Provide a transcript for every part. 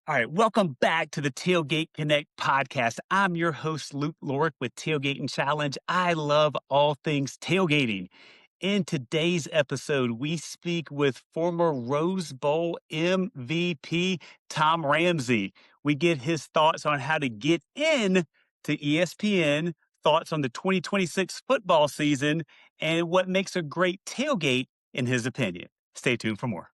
All right, welcome back to the Tailgate Connect podcast. I'm your host, Luke Lorick with Tailgating Challenge. I love all things tailgating. In today's episode, we speak with former Rose Bowl MVP Tom Ramsey. We get his thoughts on how to get in to ESPN, thoughts on the 2026 football season, and what makes a great tailgate in his opinion. Stay tuned for more.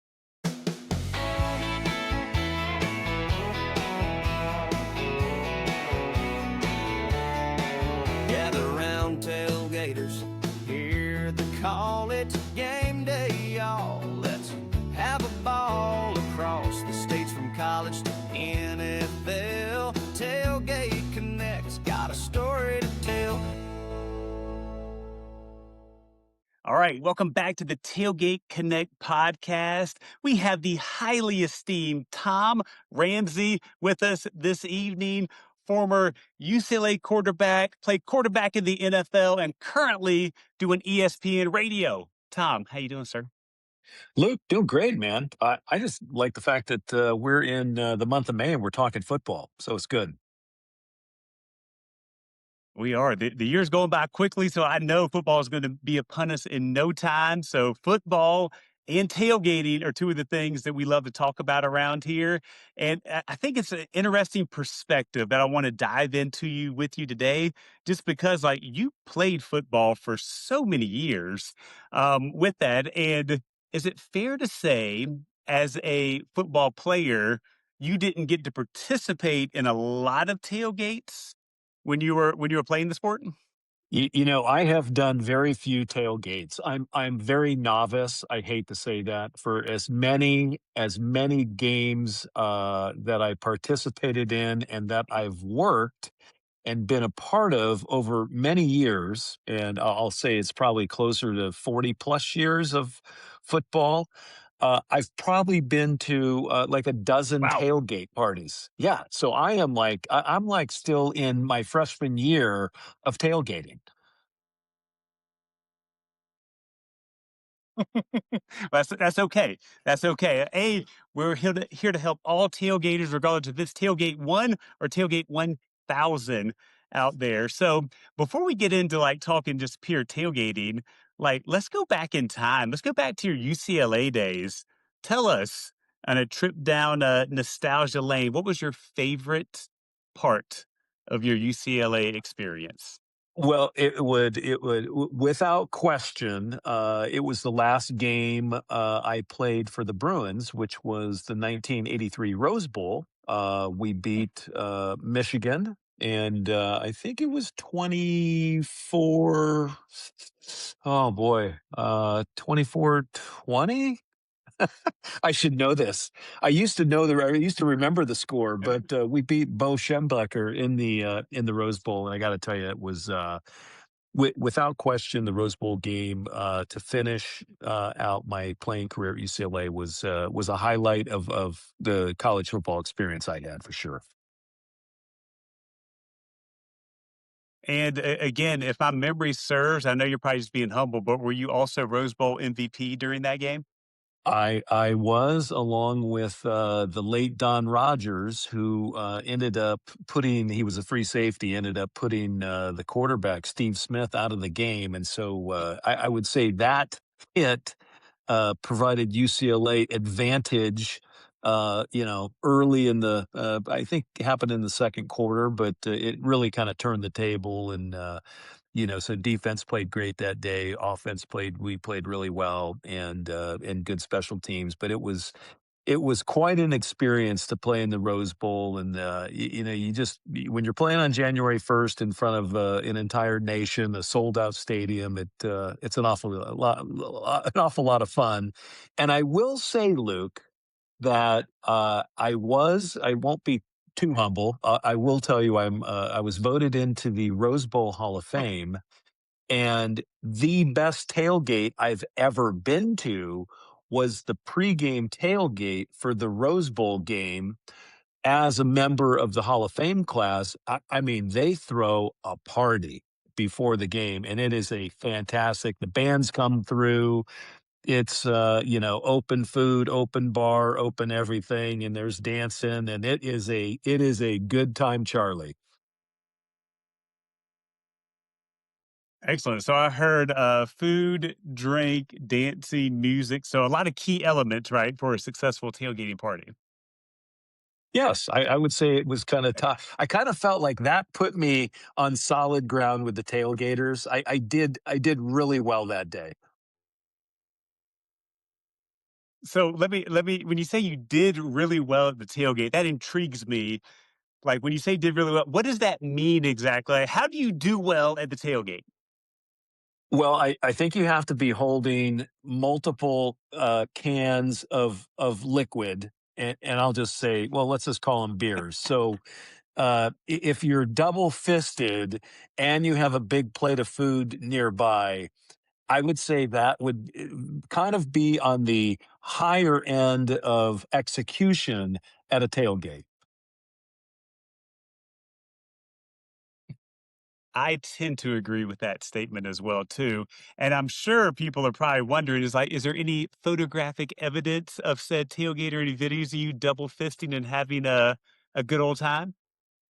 Gather round tailgaters, hear the call, it's game day, y'all. Let's have a ball across the states from college to NFL. Tailgate Connect's got a story to tell. All right, welcome back to the Tailgate Connect podcast. We have the highly esteemed Tom Ramsey with us this evening, former UCLA quarterback, played quarterback in the NFL, and currently doing ESPN Radio. Tom, how you doing, sir? Luke, doing great, man. I just like the fact that we're in the month of May and we're talking football, so it's good. We are. The year's going by quickly, so I know football is going to be upon us in no time. So football and tailgating are two of the things that we love to talk about around here. And I think it's an interesting perspective that I want to dive into with you today, just because like you played football for so many years with that. And is it fair to say as a football player, you didn't get to participate in a lot of tailgates when you were playing the sport? I have done very few tailgates. I'm very novice. I hate to say that for as many games that I participated in and that I've worked and been a part of over many years, and I'll say it's probably closer to 40 plus years of football. I've probably been to like a dozen Wow. tailgate parties. Yeah, so I'm like still in my freshman year of tailgating. That's okay. That's okay. We're here to help all tailgaters, regardless if it's tailgate 1 or tailgate 1,000 out there. So before we get into like talking just pure tailgating, like let's go back in time. Let's go back to your UCLA days. Tell us on a trip down nostalgia lane, what was your favorite part of your UCLA experience? Well, without question, it was the last game I played for the Bruins, which was the 1983 Rose Bowl. We beat Michigan, and I think it was 24. Oh boy, 24-20. I should know this. I used to remember the score, but we beat Bo Schembechler in the Rose Bowl, and I got to tell you, it was without question the Rose Bowl game to finish out my playing career at UCLA was a highlight of the college football experience I had for sure. And again, if my memory serves, I know you're probably just being humble, but were you also Rose Bowl MVP during that game? I was along with the late Don Rogers, who ended up putting he was a free safety, ended up putting the quarterback Steve Smith out of the game, and so I would say that hit provided UCLA advantage. Early in the I think it happened in the second quarter, but it really kind of turned the table, and so defense played great that day. We played really well, and good special teams. But it was quite an experience to play in the Rose Bowl, and when you're playing on January 1st in front of an entire nation, a sold out stadium, it's an awful lot of fun. And I will say, Luke, that I won't be too humble. I will tell you, I was voted into the Rose Bowl Hall of Fame, and the best tailgate I've ever been to was the pregame tailgate for the Rose Bowl game. As a member of the Hall of Fame class, I mean, they throw a party before the game, and it is a fantastic. The bands come through. It's, open food, open bar, open everything, and there's dancing, and it is a good time, Charlie. Excellent. So I heard food, drink, dancing, music. So a lot of key elements, right, for a successful tailgating party. Yes, I would say it was kinda tough. I kinda felt like that put me on solid ground with the tailgaters. I did really well that day. So let me when you say you did really well at the tailgate, that intrigues me. Like when you say did really well, what does that mean exactly? Like, how do you do well at the tailgate? Well, I think you have to be holding multiple, cans of liquid, and I'll just say, well, let's just call them beers. So, if you're double fisted and you have a big plate of food nearby, I would say that would kind of be on the higher end of execution at a tailgate. I tend to agree with that statement as well too. And I'm sure people are probably wondering is like, is there any photographic evidence of said tailgate or any videos of you double fisting and having a good old time?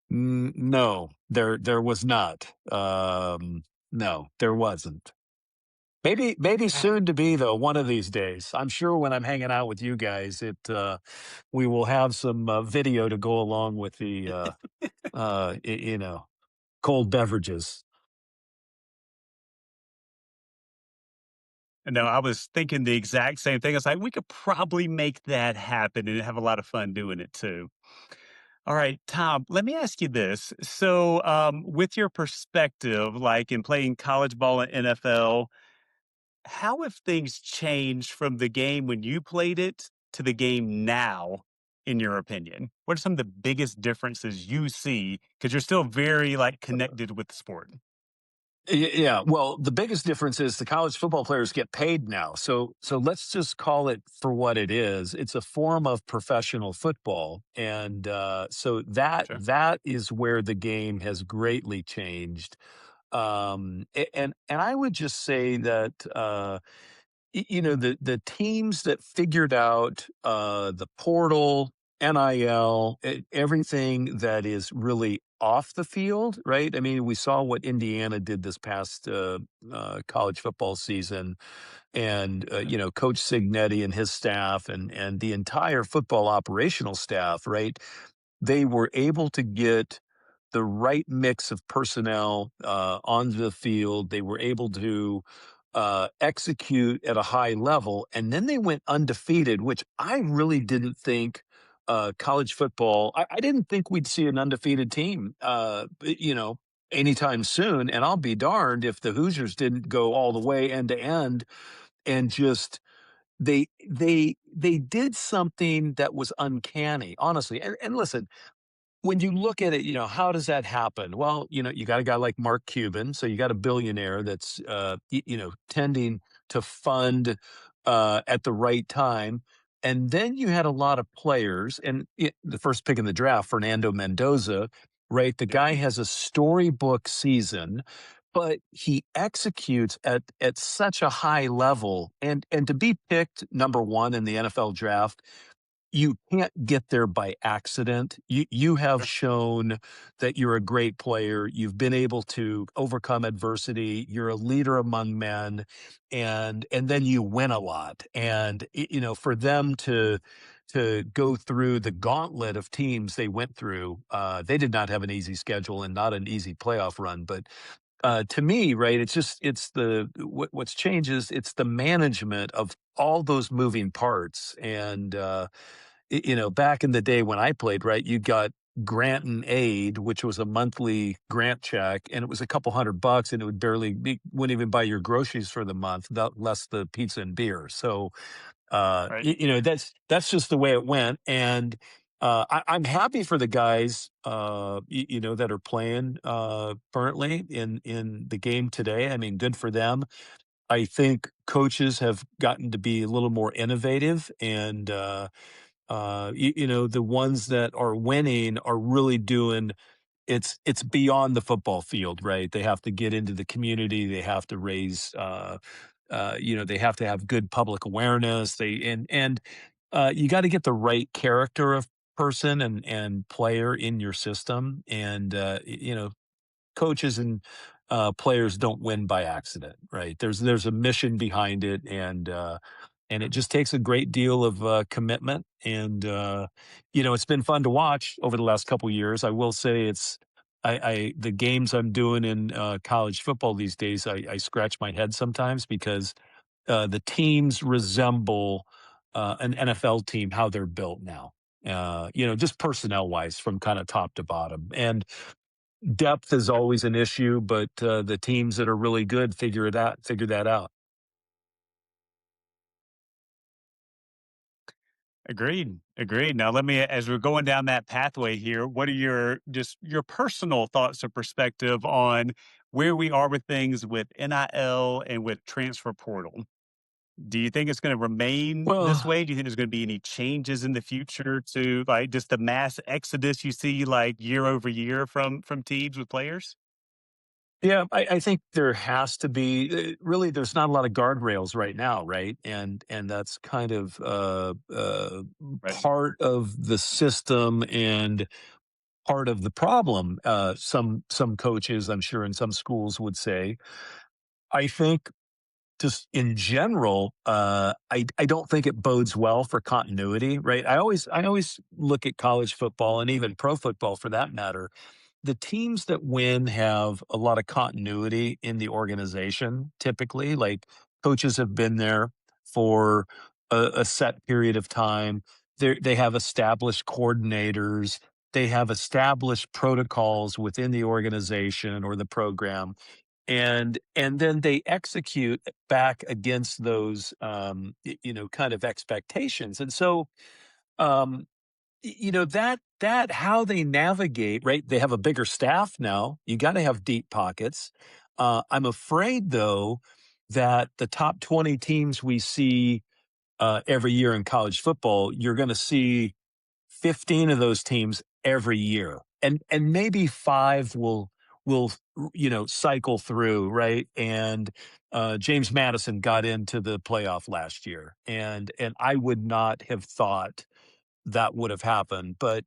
No, there was not. No, there wasn't. Maybe soon to be though, one of these days. I'm sure when I'm hanging out with you guys, we will have some, video to go along with the, cold beverages. No, I was thinking the exact same thing. I was like, we could probably make that happen and have a lot of fun doing it too. All right, Tom, let me ask you this. So, with your perspective, like in playing college ball and NFL, how have things changed from the game when you played it to the game now, in your opinion? What are some of the biggest differences you see? Because you're still very like connected with the sport. Yeah, well, the biggest difference is the college football players get paid now. So let's just call it for what it is. It's a form of professional football, and so that Sure. that is where the game has greatly changed. And I would just say that the teams that figured out the portal, NIL, everything that is really off the field, right? I mean, we saw what Indiana did this past college football season, and Coach Signetti and his staff, and the entire football operational staff, right? They were able to get the right mix of personnel onto the field. They were able to execute at a high level, and then they went undefeated, which I really didn't think college football. I didn't think we'd see an undefeated team, anytime soon. And I'll be darned if the Hoosiers didn't go all the way end to end and just they did something that was uncanny, honestly. And listen, when you look at it, how does that happen? Well, you got a guy like Mark Cuban, so you got a billionaire that's, tending to fund at the right time. And then you had a lot of players, and the first pick in the draft, Fernando Mendoza, right? The Yep. guy has a storybook season, but he executes at such a high level, and to be picked number one in the NFL draft, you can't get there by accident. You have Sure. shown that you're a great player. You've been able to overcome adversity. You're a leader among men, and then you win a lot. And for them to go through the gauntlet of teams they went through, they did not have an easy schedule and not an easy playoff run. But to me, right, what's changed is it's the management of all those moving parts. And back in the day when I played, right, you got grant and aid, which was a monthly grant check, and it was a couple $100, and it wouldn't even buy your groceries for the month, less the pizza and beer. So Right. that's just the way it went. And I'm happy for the guys, that are playing currently in the game today. I mean, good for them. I think coaches have gotten to be a little more innovative, and the ones that are winning are really doing. It's beyond the football field, right? They have to get into the community. They have to raise they have to have good public awareness. You got to get the right character of person and player in your system. And coaches and players don't win by accident, right? There's a mission behind it, and it just takes a great deal of commitment. And it's been fun to watch over the last couple years. I will say the games I'm doing in college football these days, I scratch my head sometimes because the teams resemble an NFL team, how they're built now. Just personnel wise from kind of top to bottom. And depth is always an issue, but the teams that are really good figure that out. Agreed. Agreed. Now, as we're going down that pathway here, what are your personal thoughts or perspective on where we are with things with NIL and with transfer portal? Do you think it's going to remain this Well, way? Do you think there's going to be any changes in the future to like just the mass exodus you see like year over year from teams with players? yeah, I think there has to be. Really, there's not a lot of guardrails right now, right? And that's kind of Right. part of the system and part of the problem. Some coaches, I'm sure, in some schools would say. I think just in general, I don't think it bodes well for continuity, right? I always look at college football and even pro football for that matter. The teams that win have a lot of continuity in the organization, typically. Like coaches have been there for a set period of time. They have established coordinators. They have established protocols within the organization or the program, and then they execute back against those kind of expectations. And so um that how they navigate, right? They have a bigger staff now. You got to have deep pockets. I'm afraid though that the top 20 teams we see every year in college football, you're going to see 15 of those teams every year. And maybe 5 will cycle through, right? And James Madison got into the playoff last year. And I would not have thought that would have happened. But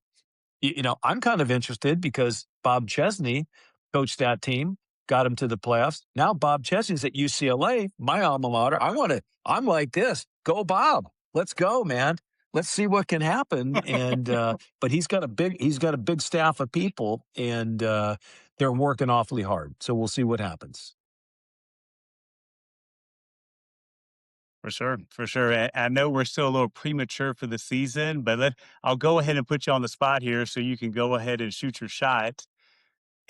I'm kind of interested because Bob Chesney coached that team, got him to the playoffs. Now Bob Chesney's at UCLA, my alma mater. I'm like this. Go Bob. Let's go, man. Let's see what can happen. And but he's got a big staff of people, and they're working awfully hard. So we'll see what happens. For sure, for sure. I know we're still a little premature for the season, but I'll go ahead and put you on the spot here so you can go ahead and shoot your shot.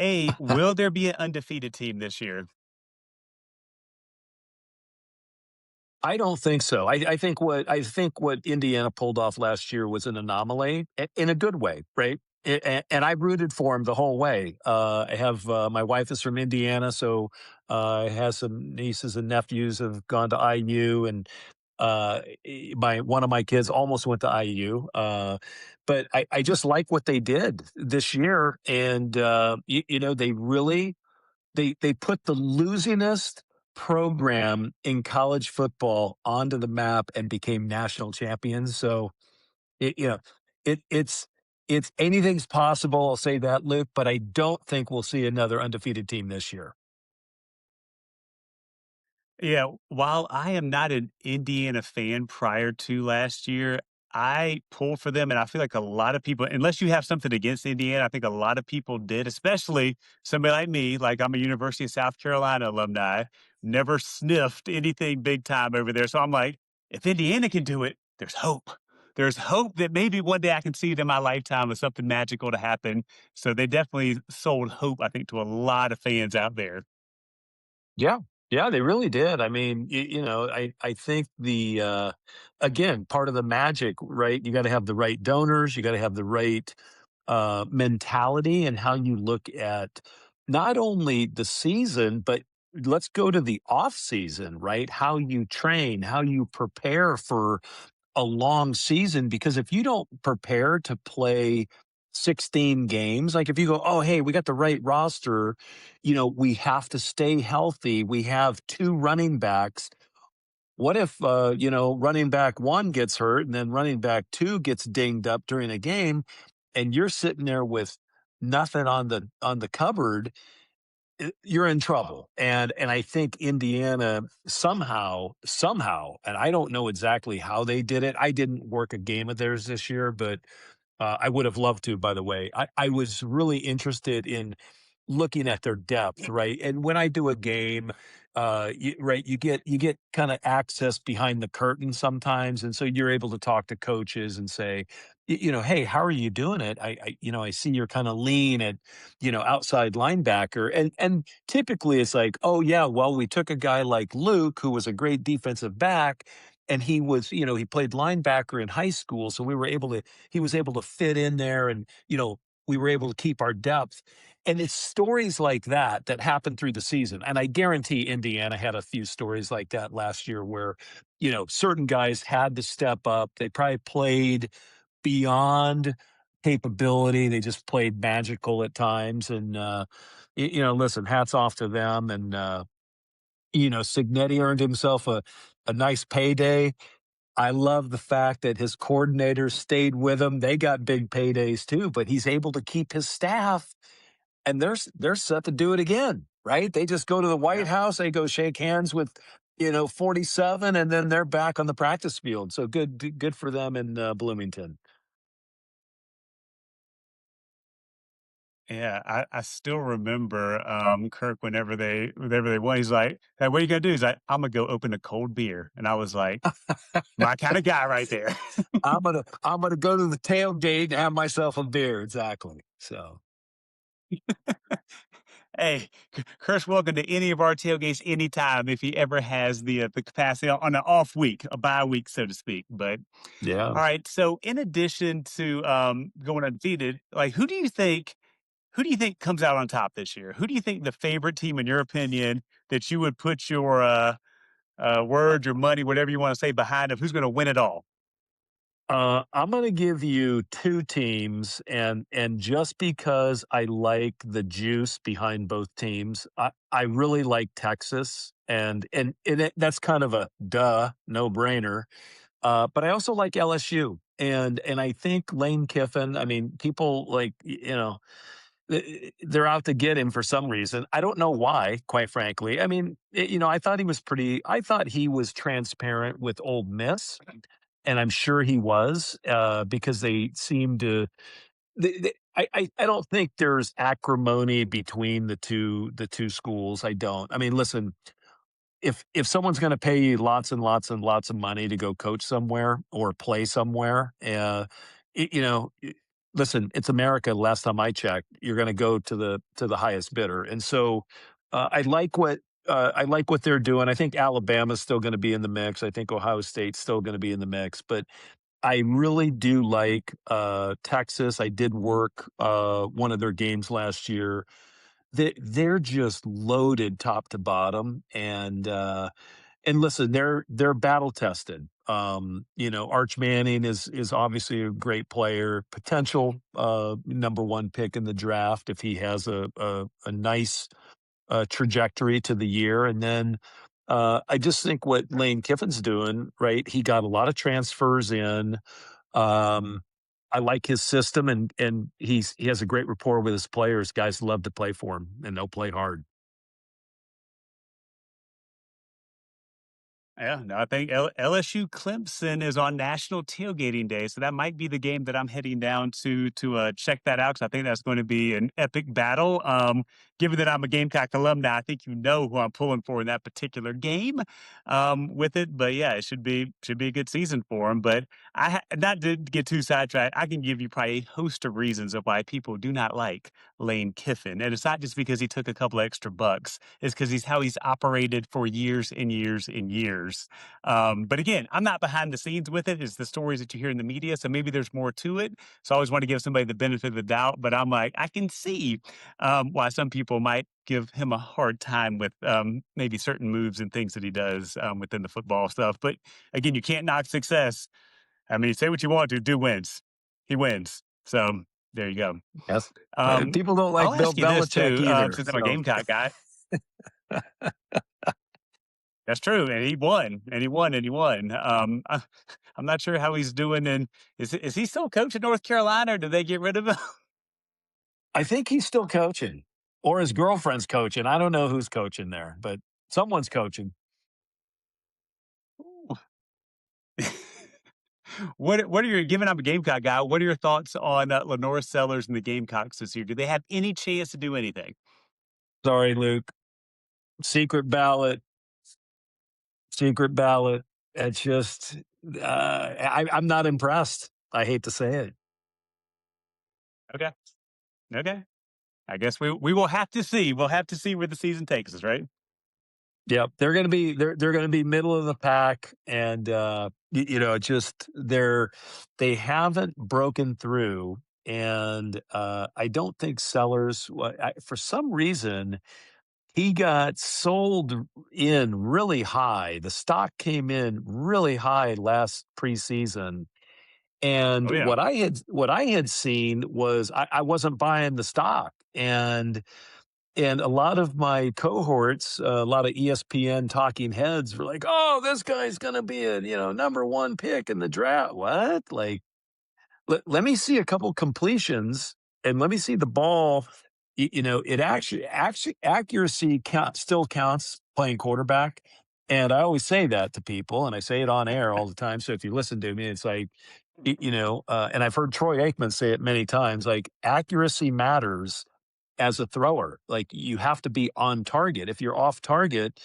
Will there be an undefeated team this year? I don't think so. I think what Indiana pulled off last year was an anomaly in a good way, right? And I rooted for him the whole way. I have my wife is from Indiana, so I have some nieces and nephews have gone to IU, and my one of my kids almost went to IU. But I just like what they did this year, and they really they put the losingest program in college football onto the map and became national champions. So it you know it's anything's possible. I'll say that, Luke, but I don't think we'll see another undefeated team this year. Yeah, while I am not an Indiana fan prior to last year, I pull for them, and I feel like a lot of people, unless you have something against Indiana, I think a lot of people did, especially somebody like me. Like I'm a University of South Carolina alumni, never sniffed anything big time over there. So I'm like, if Indiana can do it, there's hope. There's hope that maybe one day I can see it in my lifetime of something magical to happen. So they definitely sold hope, I think, to a lot of fans out there. Yeah. Yeah, they really did. I mean, I think again, part of the magic, right? You got to have the right donors, you got to have the right mentality and how you look at not only the season, but let's go to the off season, right? How you train, how you prepare for a long season, because if you don't prepare to play 16 games, like if you go, oh, hey, we got the right roster, we have to stay healthy. We have 2 running backs. what if running back 1 gets hurt and then running back 2 gets dinged up during a game, and you're sitting there with nothing on the cupboard, you're in trouble. And I think Indiana somehow, and I don't know exactly how they did it. I didn't work a game of theirs this year, but I would have loved to, by the way. I was really interested in looking at their depth, right? And when I do a game, you get kind of access behind the curtain sometimes, and so you're able to talk to coaches and say, hey, how are you doing it? I see you're kind of lean at, outside linebacker, and typically it's like, oh yeah, well we took a guy like Luke who was a great defensive back. And he was, he played linebacker in high school, so he was able to fit in there, and we were able to keep our depth. And it's stories like that happen through the season. And I guarantee Indiana had a few stories like that last year where, certain guys had to step up. They probably played beyond capability. They just played magical at times. And, listen, hats off to them. And, Signetti earned himself a nice payday. I love the fact that his coordinators stayed with him. They got big paydays too, but he's able to keep his staff, and they're set to do it again, right? They just go to the White House, they go shake hands with 47, and then they're back on the practice field. So good for them in Bloomington. Yeah, I still remember Kirk whenever they won. He's like, "Hey, what are you gonna do?" He's like, "I'm gonna go open a cold beer," and I was like, "My kind of guy right there." I'm gonna go to the tailgate and have myself a beer. Exactly. So Hey, Kurt's welcome to any of our tailgates anytime if he ever has the capacity on an off week, a bye week, so to speak. But yeah. all right, so in addition to going undefeated, like who do you think comes out on top this year? Who do you think the favorite team, in your opinion, that you would put your words, your money, whatever you want to say behind of who's going to win it all? I'm going to give you two teams, and just because I like the juice behind both teams, I really like Texas, and that's kind of a no brainer. But I also like LSU, and I think Lane Kiffin. I mean, people like they're out to get him for some reason. I don't know why, quite frankly. I mean, I thought he was transparent with Old Miss, and I'm sure he was, because they seem to. I don't think there's acrimony between the two schools. I don't. I mean, listen, if someone's going to pay you lots and lots and lots of money to go coach somewhere or play somewhere, it, you know, i- listen, it's America. Last time I checked, you're going to go to the highest bidder, and so I like what they're doing. I think Alabama's still going to be in the mix. I think Ohio State's still going to be in the mix, but I really do like Texas. I did work one of their games last year. They're just loaded top to bottom, and listen, they're battle tested. Arch Manning is obviously a great player, potential number one pick in the draft if he has a nice trajectory to the year. And then I just think what Lane Kiffin's doing, right? He got a lot of transfers in. Um, I like his system, and he has a great rapport with his players. Guys love to play for him, and they'll play hard. Yeah, no, I think LSU Clemson is on National Tailgating Day, so that might be the game that I'm heading down to check that out because I think that's going to be an epic battle. Given that I'm a Gamecock alumni, I think you know who I'm pulling for in that particular game with it. But yeah, it should be a good season for him. But not to get too sidetracked, I can give you probably a host of reasons of why people do not like Lane Kiffin, and it's not just because he took a couple of extra bucks. It's because he's operated for years and years and years. But again, I'm not behind the scenes with it. It's the stories that you hear in the media. So maybe there's more to it. So I always want to give somebody the benefit of the doubt. But I'm like, I can see why some people might give him a hard time with maybe certain moves and things that he does within the football stuff. But again, you can't knock success. I mean, say what you want to, do wins. He wins. So there you go. Yes. Um, People don't I'll like Bill ask you this Belichick too, either. since I'm a So Gamecock guy. That's true, and he won, and he won, and he won. I'm not sure how he's doing. And is he still coaching North Carolina, or did they get rid of him? I think he's still coaching, or his girlfriend's coaching. I don't know who's coaching there, but someone's coaching. What are your giving up a Gamecock guy? What are your thoughts on Lenore Sellers and the Gamecocks this year? Do they have any chance to do anything? Sorry, Luke. Secret ballot, secret ballot. It's just, I'm not impressed. I hate to say it. Okay, okay. I guess we will have to see. We'll have to see where the season takes us, right? Yep, they're gonna be middle of the pack, and just they haven't broken through, and I don't think Sellers. For some reason, he got sold in really high. The stock came in really high last preseason, and Oh yeah. what I had seen was I wasn't buying the stock, and a lot of my cohorts, a lot of ESPN talking heads were like, "Oh, this guy's gonna be a number one pick in the draft." What? Like, let me see a couple completions and let me see the ball. It actually accuracy still counts playing quarterback. And I always say that to people, and I say it on air all the time. So if you listen to me, it's like, and I've heard Troy Aikman say it many times, like accuracy matters as a thrower. Like you have to be on target. If you're off target,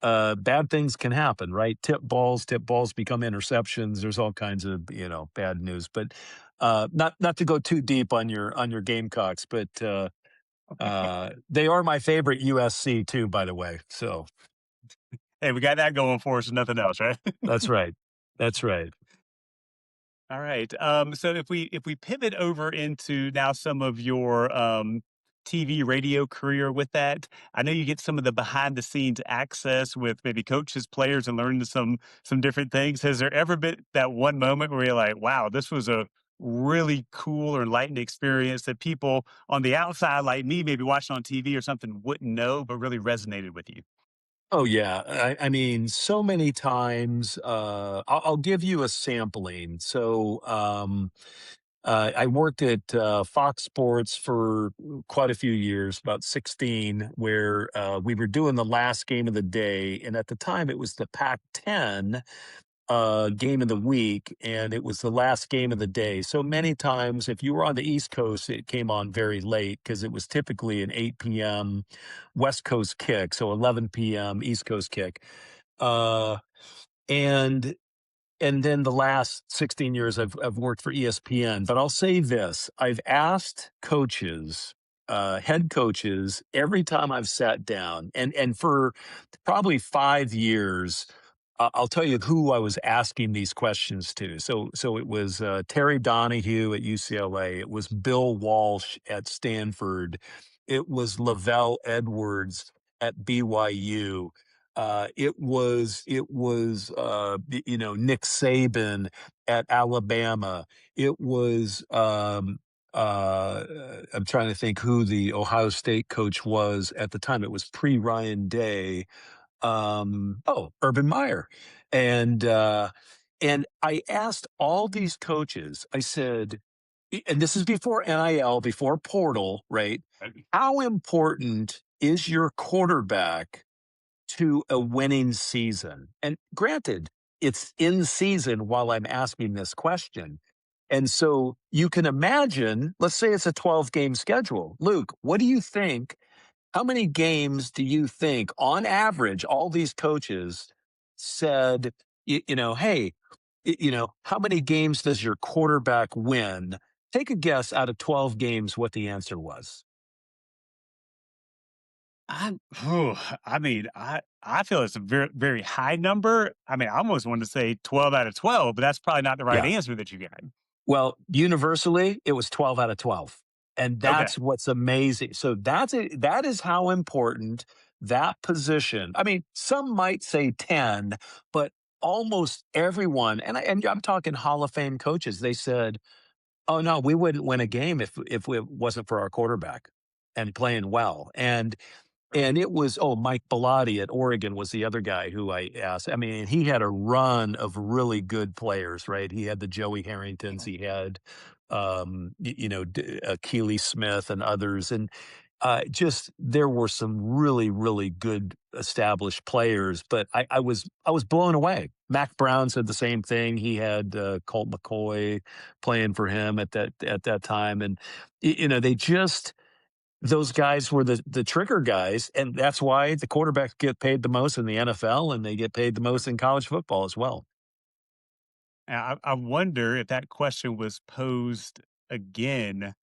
bad things can happen, right? Tip balls become interceptions. There's all kinds of bad news. But not to go too deep on your Gamecocks, but they are my favorite USC too, by the way. So Hey, we got that going for us, and nothing else, right? that's right. That's right. All right. So if we pivot over into now some of your TV radio career with that, I know you get some of the behind the scenes access with maybe coaches, players, and learning some different things. Has there ever been that one moment where you're like, "Wow, this was a really cool or enlightening experience that people on the outside, like me, maybe watching on TV or something, wouldn't know, but really resonated with you"? Oh yeah, I mean, so many times. I'll give you a sampling. So I worked at Fox Sports for quite a few years, about 16, where we were doing the last game of the day, and at the time it was the Pac-10 game of the week, and it was the last game of the day. So many times, if you were on the East Coast, it came on very late because it was typically an 8 p.m. West Coast kick, so 11 p.m. East Coast kick. Uh, and and then the last 16 years I've worked for ESPN. But I'll say this: I've asked coaches, head coaches, every time I've sat down, and for probably 5 years. I'll tell you who I was asking these questions to. So it was Terry Donahue at UCLA. It was Bill Walsh at Stanford. It was Lavelle Edwards at BYU. It was Nick Saban at Alabama. It was I'm trying to think who the Ohio State coach was at the time. It was pre Ryan Day. Urban Meyer. And uh and I asked all these coaches, I said, and this is before NIL, before portal, right? How important is your quarterback to a winning season? And granted, it's in season while I'm asking this question. And so you can imagine, let's say it's a 12 game schedule. Luke, what do you think? How many games do you think, on average, all these coaches said, hey, how many games does your quarterback win? Take a guess out of 12 games what the answer was. I I mean, I feel it's a very very high number. I mean, I almost wanted to say 12 out of 12, but that's probably not the right Yeah. answer that you got. Well, universally, it was 12 out of 12. And Okay. that's what's amazing. So that is how important that position. I mean, some might say 10, but almost everyone, and I'm talking Hall of Fame coaches, they said, "Oh no, we wouldn't win a game if it wasn't for our quarterback and playing well." And And it was Mike Bellotti at Oregon was the other guy who I asked. I mean, he had a run of really good players, right? He had the Joey Harringtons, he had, Keely Smith and others, and just there were some really, really good established players. But I was blown away. Mac Brown said the same thing. He had Colt McCoy playing for him at that time, and they just those guys were the trigger guys, and that's why the quarterbacks get paid the most in the NFL, and they get paid the most in college football as well. And I wonder if that question was posed again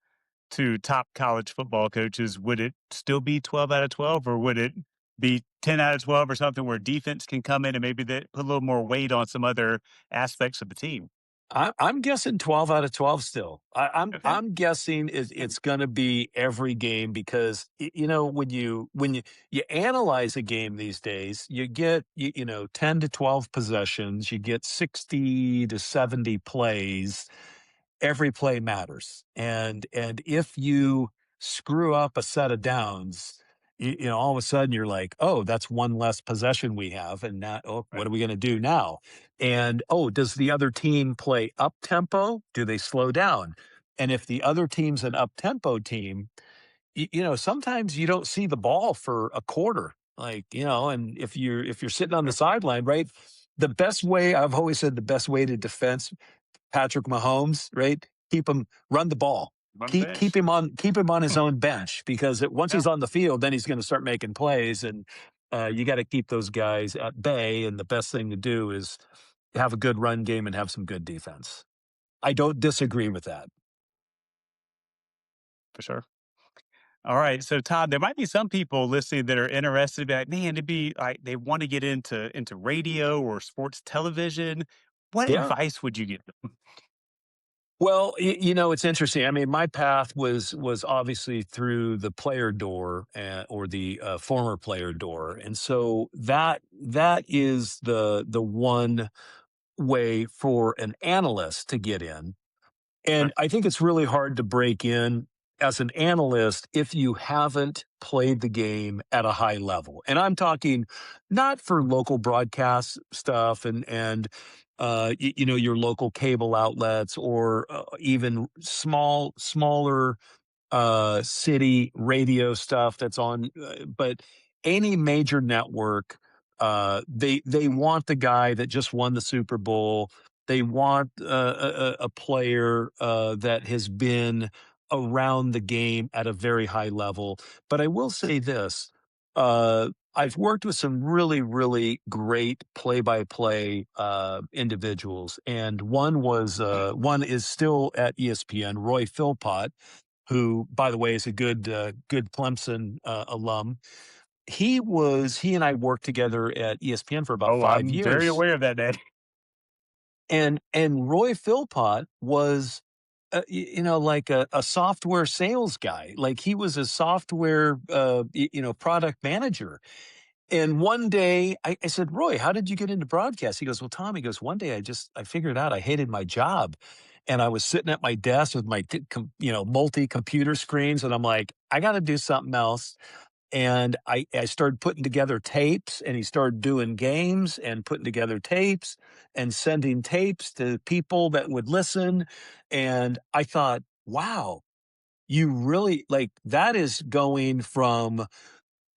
to top college football coaches, would it still be 12 out of 12 or would it be 10 out of 12 or something where defense can come in and maybe they put a little more weight on some other aspects of the team? I'm guessing 12 out of 12 still. Okay. I'm guessing it's going to be every game because when you analyze a game these days, you get 10 to 12 possessions, you get 60 to 70 plays. Every play matters. And if you screw up a set of downs, all of a sudden you're like, oh, that's one less possession we have. And now, oh, what Right. are we going to do now? And oh, does the other team play up tempo? Do they slow down? And if the other team's an up tempo team, sometimes you don't see the ball for a quarter. Like, and if you're sitting on the sideline, right? The best way I've always said the best way to defense Patrick Mahomes, right? Keep him run the ball. On the Keep bench. him on his own bench because once Yeah, he's on the field, then he's going to start making plays, and you got to keep those guys at bay. And the best thing to do is have a good run game and have some good defense. I don't disagree with that. for sure. All right. So Todd, there might be some people listening that are interested, be like, man, it'd be like they want to get into radio or sports television. What Yeah. advice would you give them? Well, it's interesting. I mean, my path was obviously through the player door or the former player door, and so that is the one way for an analyst to get in. And Right. I think it's really hard to break in as an analyst if you haven't played the game at a high level. And I'm talking not for local broadcast stuff and your local cable outlets or even smaller city radio stuff that's on, but any major network, they want the guy that just won the Super Bowl. They want a player that has been around the game at a very high level. But I will say this. I've worked with some really, really great play-by-play individuals, and one is still at ESPN, Roy Philpott, who, by the way, is a good Clemson alum. He and I worked together at ESPN for about Oh, 5 I'm very years, aware of that, Dad. and Roy Philpott was, like a software sales guy. Like he was a software, product manager. And one day I said, Roy, how did you get into broadcast? He goes, well, Tom, he goes, one day I figured out I hated my job. And I was sitting at my desk with my, multi computer screens. And I'm like, I got to do something else. And I started putting together tapes, and he started doing games and putting together tapes and sending tapes to people that would listen. And I thought, wow, you really like that is going from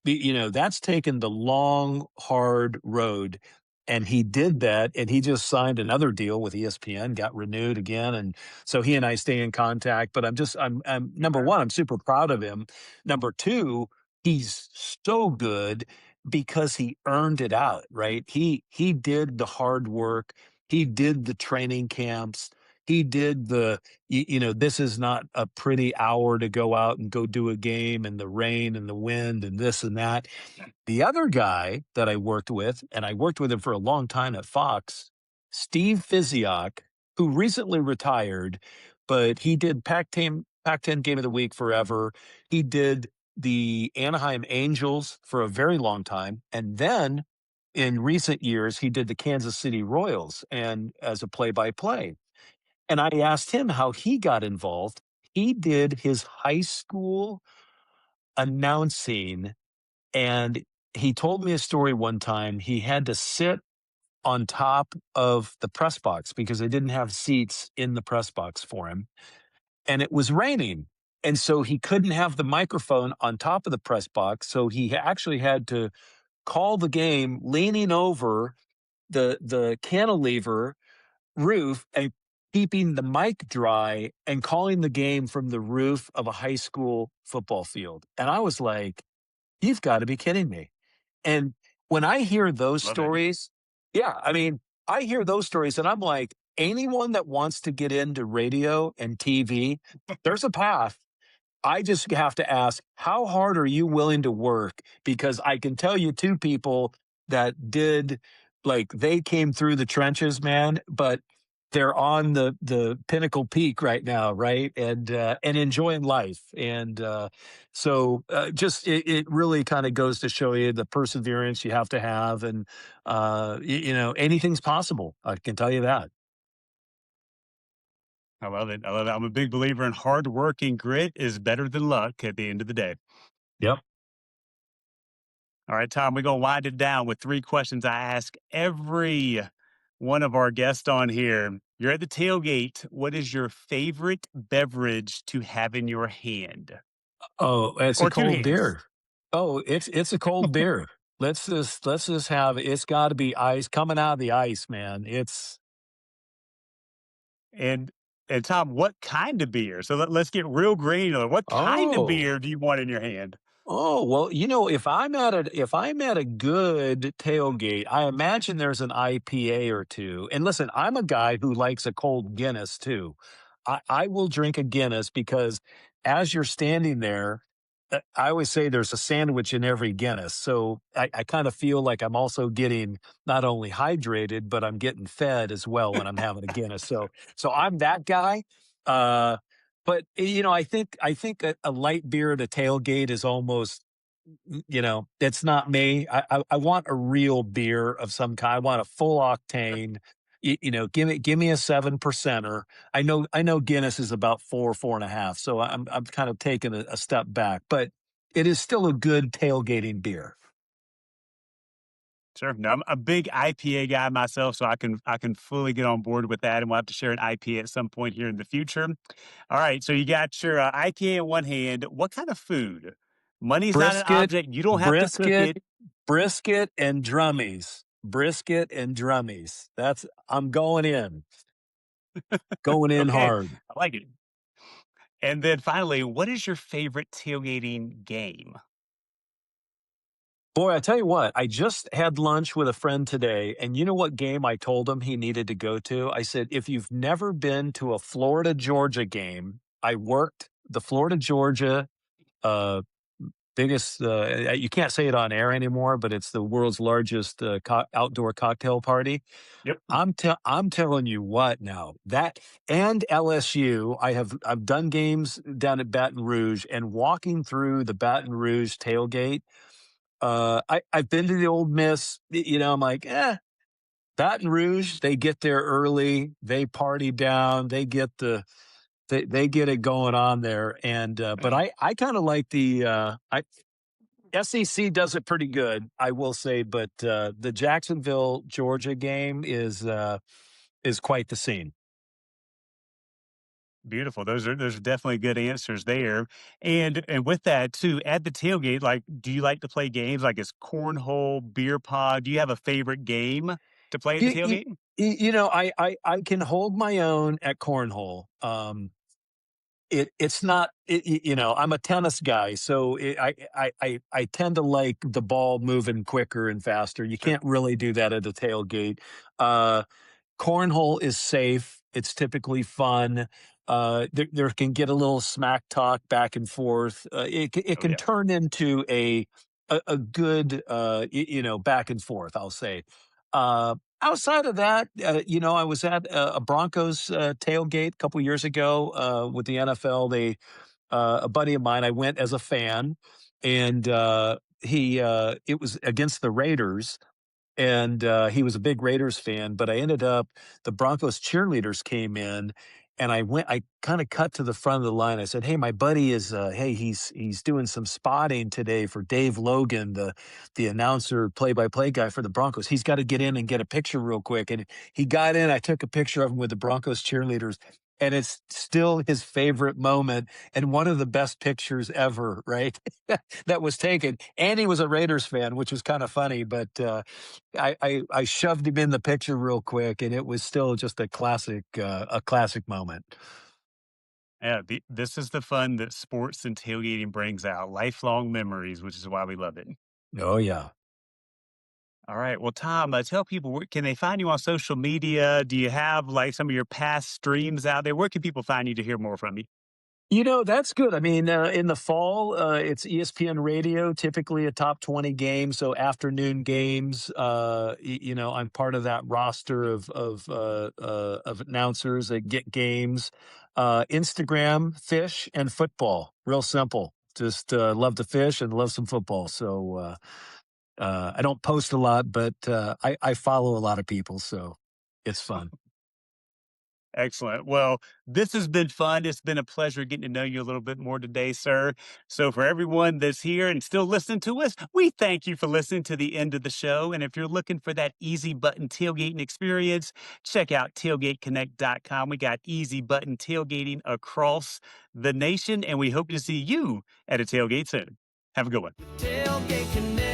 that's taken the long, hard road. And he did that, and he just signed another deal with ESPN, got renewed again. And so he and I stay in contact. But I'm number one, I'm super proud of him. Number two, he's so good because he earned it out, right? He did the hard work, he did the training camps, he did this is not a pretty hour to go out and go do a game in the rain and the wind and this and that. The other guy that I worked with, and I worked with him for a long time at Fox, Steve Physiok, who recently retired, but he did Pac-10 Game of the Week forever. He did the Anaheim Angels for a very long time, and then in recent years, he did the Kansas City Royals and as a play-by-play. And I asked him how he got involved. He did his high school announcing And he told me a story one time. He had to sit on top of the press box because they didn't have seats in the press box for him. And it was raining. And so he couldn't have the microphone on top of the press box. So he actually had to call the game leaning over the cantilever roof and keeping the mic dry and calling the game from the roof of a high school football field. And I was like, you've got to be kidding me. And when I hear those Love it. stories, yeah, I mean, I hear those stories and I'm like, anyone that wants to get into radio and TV, there's a path. I just have to ask, how hard are you willing to work? Because I can tell you two people that did, like, they came through the trenches, man, but they're on the pinnacle peak right now, right? And enjoying life. And just it really kind of goes to show you the perseverance you have to have, and anything's possible. I can tell you that. I love it. I love it. I'm a big believer in hard work and grit is better than luck at the end of the day. Yep. All right, Tom, we're going to wind it down with 3 questions I ask every one of our guests on here. You're at the tailgate. What is your favorite beverage to have in your hand Oh, it's a or 2 cold hands? beer. Oh, it's a cold beer. Let's just have it's got to be ice coming out of the ice, man. It's And and Tom, what kind of beer? So let's get real granular. What kind of oh. beer do you want in your hand? Oh, well, if I'm at a good tailgate, I imagine there's an IPA or two. And listen, I'm a guy who likes a cold Guinness too. I will drink a Guinness because as you're standing there, I always say there's a sandwich in every Guinness. So I kind of feel like I'm also getting not only hydrated, but I'm getting fed as well when I'm having a Guinness. So I'm that guy. Uh, but, I think a light beer at a tailgate is almost, it's not me. I want a real beer of some kind. I want a full octane. Give me a 7%er. I know Guinness is about 4.5. So I'm kind of taking a step back, but it is still a good tailgating beer. Sure. No, I'm a big IPA guy myself, so I can fully get on board with that, and we'll have to share an IPA at some point here in the future. All right, so you got your IPA in one hand. What kind of food? Money's not an Brisket, object. You don't have to cook brisket, it. brisket and drummies. Brisket and drummies. I'm going in Okay, hard. I like it. And then finally, what is your favorite tailgating game? Boy, I tell you what, I just had lunch with a friend today, and you know what game I told him he needed to go to? I said, if you've never been to a Florida Georgia game, I worked the Florida Georgia uh, biggest, you can't say it on air anymore, but it's the world's largest outdoor cocktail party. Yep. I'm telling you what now, that and LSU, I've done games down at Baton Rouge, and walking through the Baton Rouge tailgate, I've been to the Old Miss. I'm like, Baton Rouge. They get there early. They party down. They get it going on there. And but I kind of like SEC does it pretty good, I will say. But the Jacksonville Georgia game is quite the scene. Beautiful. Those are definitely good answers there. And with that too, at the tailgate, like, do you like to play games like is cornhole, beer pong? Do you have a favorite game to play at the You, you, tailgate? I can hold my own at cornhole. It's not I'm a tennis guy, so I tend to like the ball moving quicker and faster. You Sure. can't really do that at a tailgate. Uh, Cornhole is safe. It's typically fun. There can get a little smack talk back and forth. It Oh can yeah. turn into a good back and forth, I'll say. Outside of that, I was at a Broncos tailgate a couple years ago with the NFL. A buddy of mine, I went as a fan, and it was against the Raiders, and he was a big Raiders fan. But I ended up the Broncos cheerleaders came in, And I kind of cut to the front of the line. I said, "Hey, my buddy is, hey, he's doing some spotting today for Dave Logan, the announcer, play-by-play guy for the Broncos. He's got to get in and get a picture real quick." And he got in. I took a picture of him with the Broncos cheerleaders, and it's still his favorite moment and one of the best pictures ever, right? That was taken. And he was a Raiders fan, which was kind of funny, but I shoved him in the picture real quick, and it was still just a classic moment. Yeah, this is the fun that sports and tailgating brings out, lifelong memories, which is why we love it. Oh yeah. All right. Well, Tom, tell people where can they find you on social media? Do you have like some of your past streams out there? Where can people find you to hear more from you? That's good. I mean, in the fall, it's ESPN Radio, typically a top 20 game, so afternoon games. I'm part of that roster of announcers that get games. Instagram, fish, and football. Real simple. Just love to fish and love some football. So I don't post a lot, but I follow a lot of people, so it's fun. Excellent. Well, this has been fun. It's been a pleasure getting to know you a little bit more today, sir. So, for everyone that's here and still listening to us, we thank you for listening to the end of the show. And if you're looking for that easy button tailgating experience, check out tailgateconnect.com. We got easy button tailgating across the nation, and we hope to see you at a tailgate soon. Have a good one. Tailgate Connect.